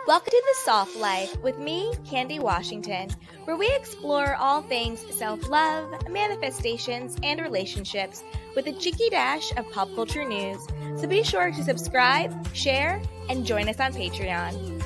Welcome to The Soft Life with me, Candy Washington, where we explore all things self-love, manifestations, and relationships with a cheeky dash of pop culture news. So be sure to subscribe, share, and join us on Patreon.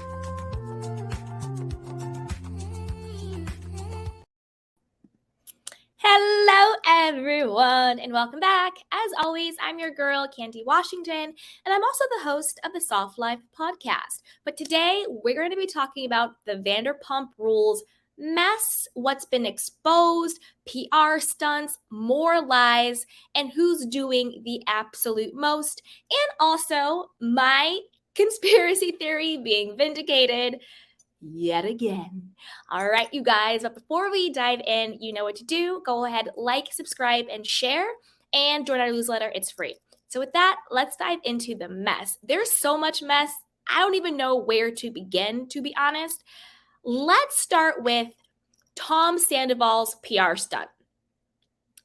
Hello, everyone, and welcome back. As always, I'm your girl, Candy Washington, and I'm also the host of the Soft Life podcast. But today, we're going to be talking about the Vanderpump Rules mess, what's been exposed, PR stunts, more lies, and who's doing the absolute most, and also my conspiracy theory being vindicated yet again. All right, you guys, but before we dive in, you know what to do. Go ahead, like, subscribe, and share, and join our newsletter. It's free. So with that, let's dive into the mess. There's so much mess. I don't even know where to begin, to be honest. Let's start with Tom Sandoval's PR stunt.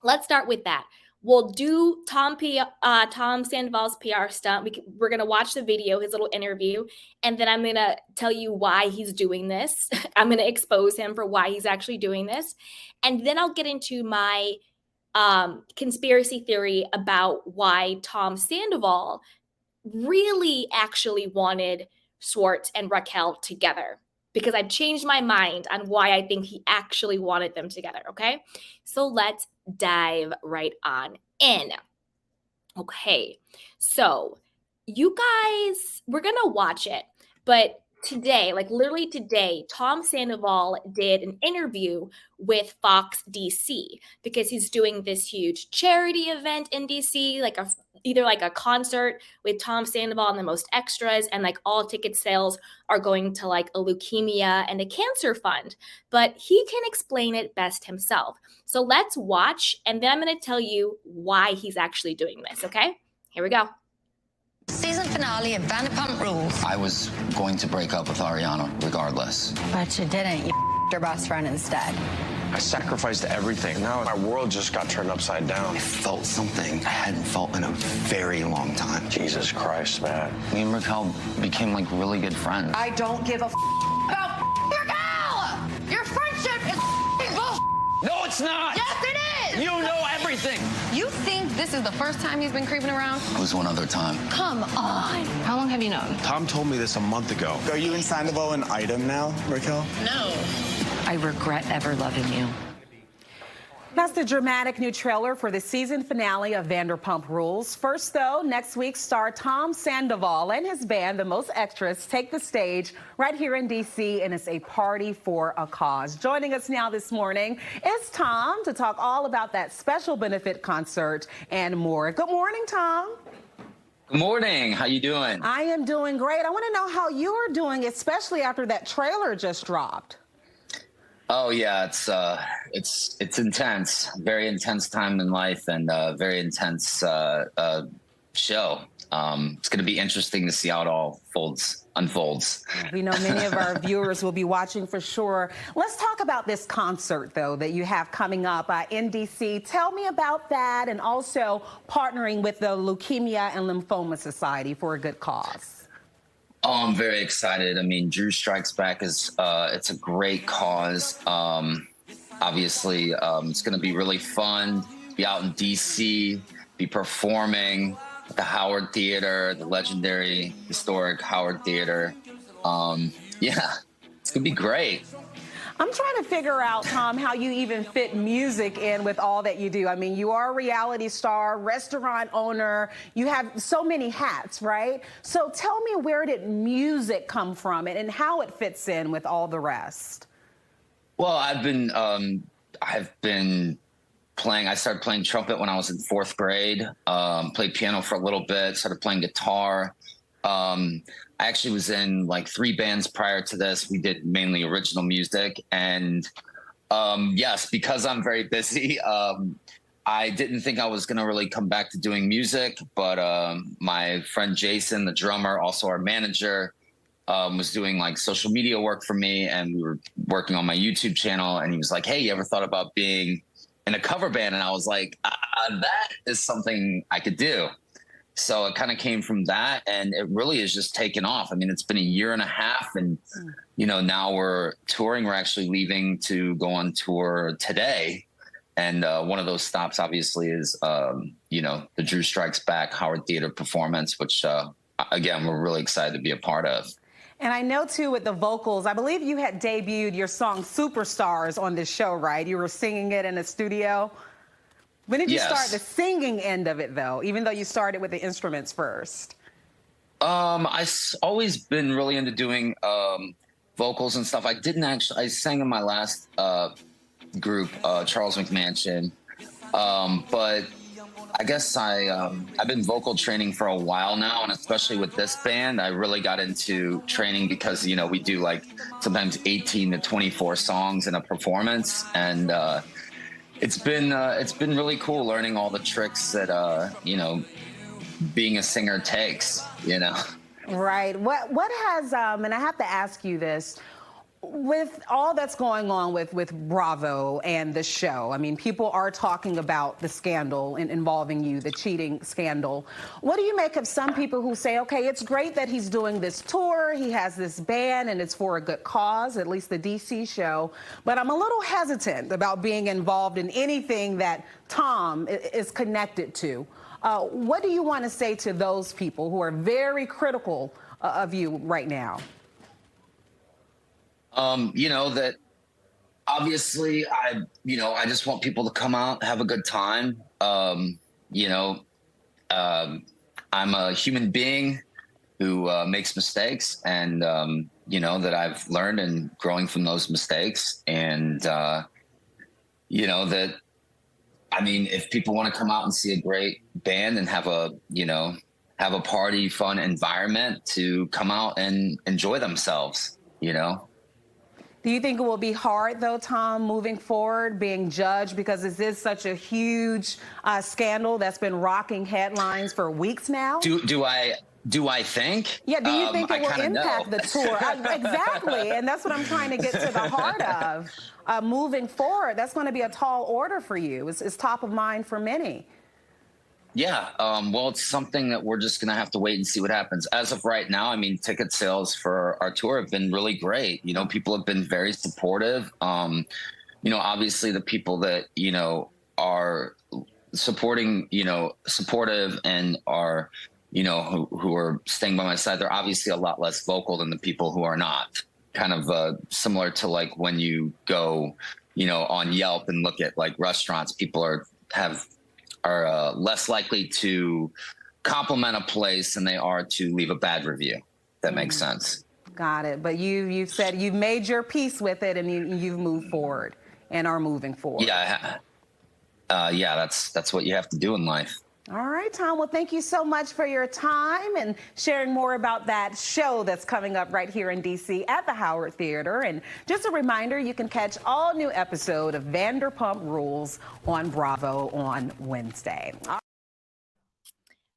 Let's start with that. We'll do Tom Sandoval's PR stunt. We're going to watch the video, his little interview, and then I'm going to tell you why he's doing this. I'm going to expose him for why he's actually doing this. And then I'll get into my conspiracy theory about why Tom Sandoval really actually wanted Schwartz and Raquel together, because I've changed my mind on why I think he actually wanted them together, okay? So let's dive right on in. Okay, so you guys, we're gonna watch it, but today, like literally today, Tom Sandoval did an interview with Fox DC because he's doing this huge charity event in DC, like either like a concert with Tom Sandoval and the most extras, and like all ticket sales are going to like a leukemia and a cancer fund. But he can explain it best himself. So let's watch, and then I'm going to tell you why he's actually doing this, okay? Here we go. Season finale of Vanderpump Rules. I was going to break up with Ariana regardless. But you didn't. You your best friend instead. I sacrificed everything. Now my world just got turned upside down. I felt something I hadn't felt in a very long time. Jesus Christ, man. Me and Raquel became like really good friends. I don't give a about your gal! Your friendship is bullshit! No, it's not! Yes, it is! You know everything! You think this is the first time he's been creeping around? It was one other time. Come on. How long have you known? Tom told me this a month ago. Are you and Sandoval an item now, Raquel? No. I regret ever loving you. That's the dramatic new trailer for the season finale of Vanderpump Rules. First, though, next week, star Tom Sandoval and his band, The Most Extras, take the stage right here in D.C., and it's a party for a cause. Joining us now this morning is Tom to talk all about that special benefit concert and more. Good morning, Tom. Good morning. How you doing? I am doing great. I want to know how you are doing, especially after that trailer just dropped. Oh yeah, it's intense. Very intense time in life, and very intense show. It's going to be interesting to see how it all unfolds. We know many of our viewers will be watching for sure. Let's talk about this concert, though, that you have coming up in D.C. Tell me about that, and also partnering with the Leukemia and Lymphoma Society for a good cause. Oh, I'm very excited. I mean, Drew Strikes Back is it's a great cause. Obviously, it's going to be really fun. Be out in D.C., be performing at the Howard Theater, the legendary historic Howard Theater. Yeah, it's going to be great. I'm trying to figure out, Tom, how you even fit music in with all that you do. I mean, you are a reality star, restaurant owner. You have so many hats, right? So tell me, where did music come from and how it fits in with all the rest? Well, I've been playing. I started playing trumpet when I was in 4th grade. Played piano for a little bit. Started playing guitar. I actually was in like 3 bands prior to this. We did mainly original music. And yes, because I'm very busy, I didn't think I was going to really come back to doing music. But my friend Jason, the drummer, also our manager, was doing like social media work for me. And we were working on my YouTube channel. And he was like, hey, you ever thought about being in a cover band? And I was like, that is something I could do. So it kind of came from that, and it really is just taken off. I mean, it's been a year and a half, and now we're touring. We're actually leaving to go on tour today, and one of those stops, obviously, is the Drew Strikes Back Howard Theater performance, which again, we're really excited to be a part of. And I know, too, with the vocals, I believe you had debuted your song Superstars on this show, right? You were singing it in the studio. When did you start the singing end of it, though, even though you started with the instruments first? I've always been really into doing vocals and stuff. I sang in my last group, Charles McMansion, but I guess I've been vocal training for a while now, and especially with this band, I really got into training because, we do like sometimes 18 to 24 songs in a performance, and it's been really cool learning all the tricks that being a singer takes. Right. What has and I have to ask you this, with all that's going on with Bravo and the show, I mean, people are talking about the scandal involving you, the cheating scandal. What do you make of some people who say, okay, it's great that he's doing this tour, he has this band, and it's for a good cause, at least the DC show, but I'm a little hesitant about being involved in anything that Tom is connected to. What do you want to say to those people who are very critical of you right now? That obviously I just want people to come out, have a good time. I'm a human being who makes mistakes, and, that I've learned and growing from those mistakes. And, if people want to come out and see a great band and have a party, fun environment, to come out and enjoy themselves, Do you think it will be hard, though, Tom, moving forward, being judged, because this is such a huge scandal that's been rocking headlines for weeks now? Do I think? Yeah, do you think it will impact the tour? Exactly, and that's what I'm trying to get to the heart of. Moving forward, that's going to be a tall order for you. It's top of mind for many. Yeah, well, it's something that we're just going to have to wait and see what happens. As of right now, I mean, ticket sales for our tour have been really great. People have been very supportive. Obviously the people that, are supporting, supportive and are, who are staying by my side, they're obviously a lot less vocal than the people who are not. Kind of similar to like when you go, on Yelp and look at like restaurants, people are less likely to compliment a place than they are to leave a bad review. That makes sense. Got it. But you've said you've made your peace with it, and you've moved forward and are moving forward. Yeah. That's what you have to do in life. All right, Tom. Well, thank you so much for your time and sharing more about that show that's coming up right here in D.C. at the Howard Theater. And just a reminder, you can catch all new episode of Vanderpump Rules on Bravo on Wednesday.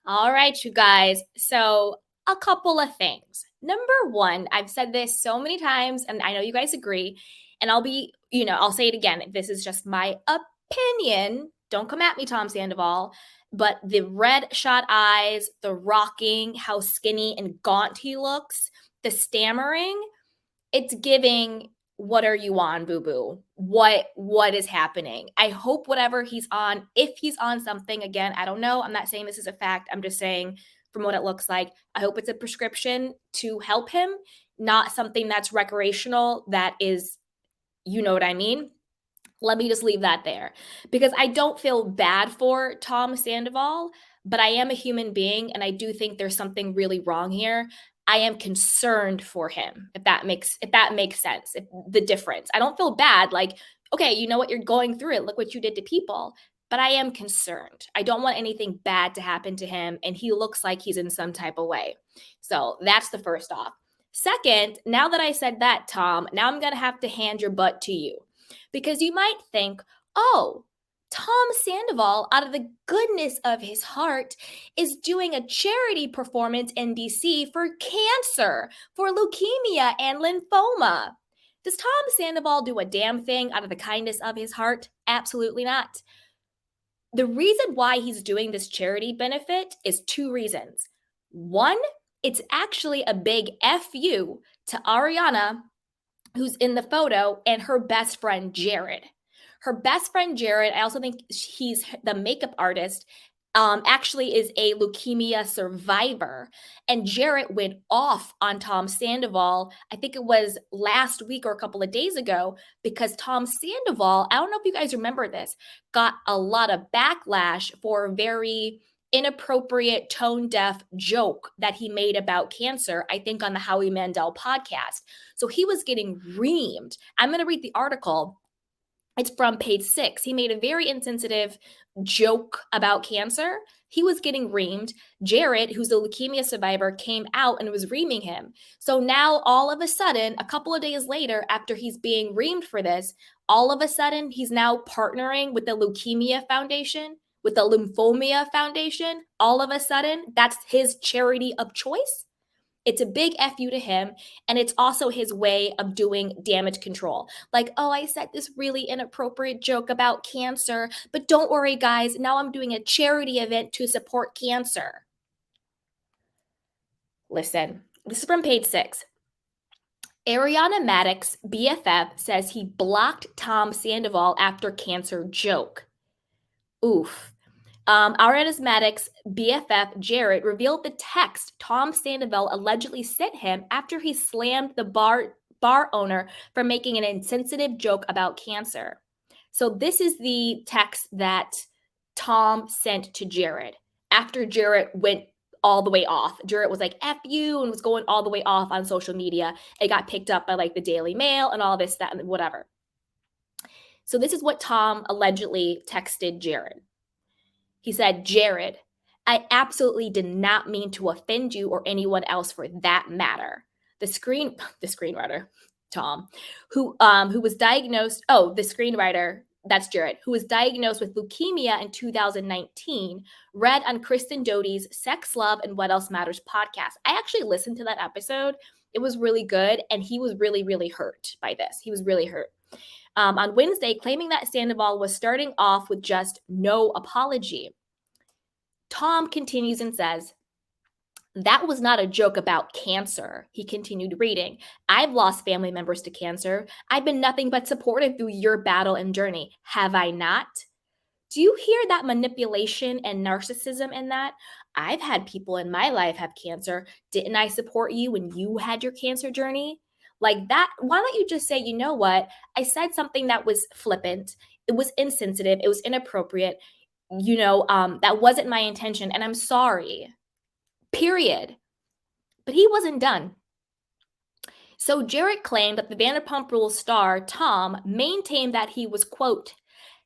All right, you guys. So a couple of things. Number one, I've said this so many times, and I know you guys agree, and I'll say it again. This is just my opinion. Don't come at me, Tom Sandoval. But the red shot eyes, the rocking, how skinny and gaunt he looks, the stammering, it's giving, what are you on, boo-boo? What is happening? I hope whatever he's on, if he's on something, again, I don't know. I'm not saying this is a fact. I'm just saying from what it looks like, I hope it's a prescription to help him, not something that's recreational, that is, you know what I mean? Let me just leave that there, because I don't feel bad for Tom Sandoval, but I am a human being, and I do think there's something really wrong here. I am concerned for him, if that makes sense, the difference. I don't feel bad, like, okay, you know what, you're going through it. Look what you did to people. But I am concerned. I don't want anything bad to happen to him, and he looks like he's in some type of way. So that's the first off. Second, now that I said that, Tom, now I'm going to have to hand your butt to you. Because you might think, oh, Tom Sandoval, out of the goodness of his heart, is doing a charity performance in DC for cancer, for leukemia and lymphoma. Does Tom Sandoval do a damn thing out of the kindness of his heart? Absolutely not. The reason why he's doing this charity benefit is 2 reasons. One, it's actually a big FU to Ariana, who's in the photo, and her best friend, Jared. Her best friend, Jared, I also think he's the makeup artist, actually is a leukemia survivor. And Jared went off on Tom Sandoval, I think it was last week or a couple of days ago, because Tom Sandoval, I don't know if you guys remember this, got a lot of backlash for a very inappropriate, tone deaf joke that he made about cancer, I think on the Howie Mandel podcast. So he was getting reamed. I'm going to read the article. It's from page 6. He made a very insensitive joke about cancer. He was getting reamed. Jared, who's a leukemia survivor, came out and was reaming him. So now all of a sudden, a couple of days later, after he's being reamed for this, all of a sudden he's now partnering with the Leukemia Foundation, with the Lymphomia Foundation. All of a sudden, that's his charity of choice. It's a big FU to him, and it's also his way of doing damage control. Like, oh, I said this really inappropriate joke about cancer, but don't worry, guys. Now I'm doing a charity event to support cancer. Listen, this is from page 6. Ariana Maddox, BFF, says he blocked Tom Sandoval after cancer joke. Oof. Ariana Maddox BFF Jared revealed the text Tom Sandoval allegedly sent him after he slammed the bar owner for making an insensitive joke about cancer. So this is the text that Tom sent to Jared after Jared went all the way off. Jared was like, F you, and was going all the way off on social media. It got picked up by like the Daily Mail and all this, that, and whatever. So this is what Tom allegedly texted Jared. He said, Jared, I absolutely did not mean to offend you or anyone else for that matter. The screenwriter, Tom, who was diagnosed, the screenwriter, that's Jared, who was diagnosed with leukemia in 2019, read on Kristen Doute's Sex, Love, and What Else Matters podcast. I actually listened to that episode. It was really good, and he was really, really hurt by this. He was really hurt. On Wednesday, claiming that Sandoval was starting off with just no apology. Tom continues and says, that was not a joke about cancer. He continued reading. I've lost family members to cancer. I've been nothing but supportive through your battle and journey. Have I not? Do you hear that manipulation and narcissism in that? I've had people in my life have cancer. Didn't I support you when you had your cancer journey? Like that, why don't you just say, you know what? I said something that was flippant. It was insensitive. It was inappropriate. That wasn't my intention, and I'm sorry. Period. But he wasn't done. So Jared claimed that the Vanderpump Rules star, Tom, maintained that he was, quote,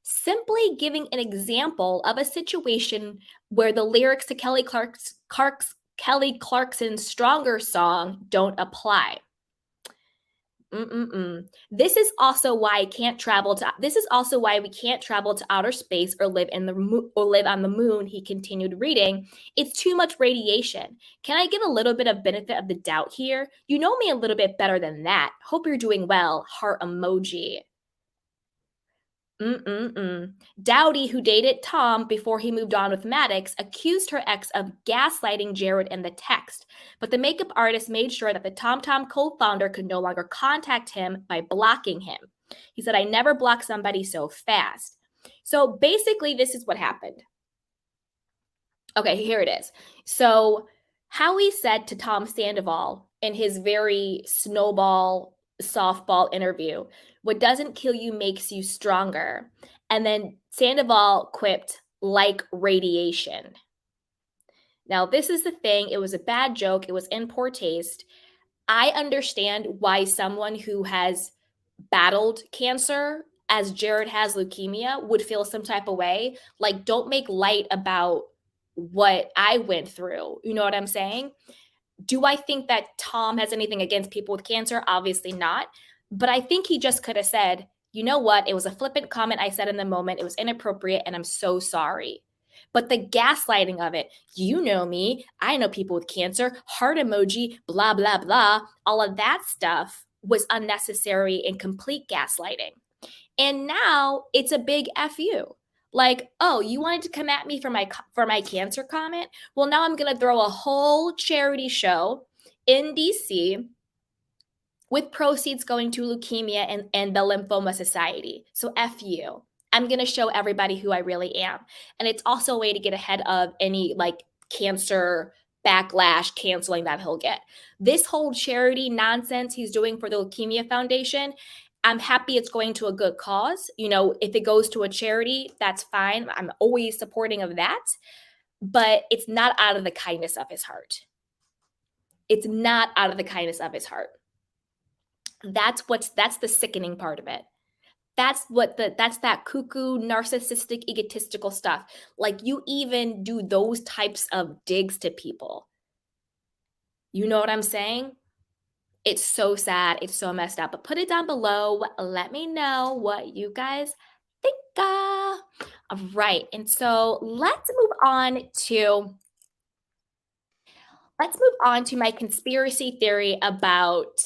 simply giving an example of a situation where the lyrics to Kelly Clarkson's Stronger song don't apply. This is also why we can't travel to outer space or live on the moon, he continued reading. It's too much radiation. Can I get a little bit of benefit of the doubt here? You know me a little bit better than that. Hope you're doing well. Heart emoji. Dowdy, who dated Tom before he moved on with Maddox, accused her ex of gaslighting Jared in the text, but the makeup artist made sure that the TomTom co-founder could no longer contact him by blocking him. He said, I never blocked somebody so fast. So basically, this is what happened. Okay, here it is. So Howie said to Tom Sandoval in his very softball interview, what doesn't kill you makes you stronger. And then Sandoval quipped, like radiation. Now, this is the thing. It was a bad joke. It was in poor taste. I understand why someone who has battled cancer, as Jared has leukemia, would feel some type of way. Like, don't make light about what I went through. You know what I'm saying? Do I think that Tom has anything against people with cancer? Obviously not. But I think he just could have said, you know what? It was a flippant comment I said in the moment. It was inappropriate, and I'm so sorry. But the gaslighting of it, you know me, I know people with cancer, heart emoji, blah, blah, blah, all of that stuff was unnecessary and complete gaslighting. And now it's a big FU. Like, oh, you wanted to come at me for my cancer comment? Well, now I'm going to throw a whole charity show in DC with proceeds going to leukemia and the Lymphoma Society. So F you. I'm going to show everybody who I really am. And it's also a way to get ahead of any like cancer backlash canceling that he'll get. This whole charity nonsense he's doing for the Leukemia Foundation, I'm happy it's going to a good cause. You know, if it goes to a charity, that's fine. I'm always supporting of that. But it's not out of the kindness of his heart. It's not out of the kindness of his heart. That's the sickening part of it. That's that cuckoo, narcissistic, egotistical stuff. Like, you even do those types of digs to people. You know what I'm saying? It's so sad. It's so messed up. But put it down below. Let me know what you guys think. All right. And so let's move on to my conspiracy theory about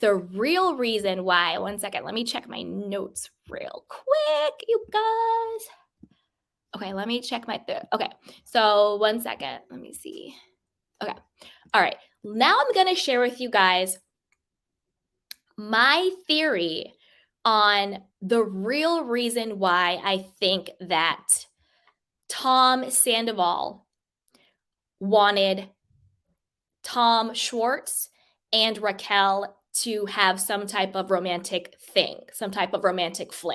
the real reason why. One second, let me check my notes real quick, you guys. Okay, let me check my okay. So 1 second, let me see. Okay, all right. Now I'm gonna share with you guys my theory on the real reason why I think that Tom Sandoval wanted Tom Schwartz and Raquel to have some type of romantic thing, some type of romantic fling.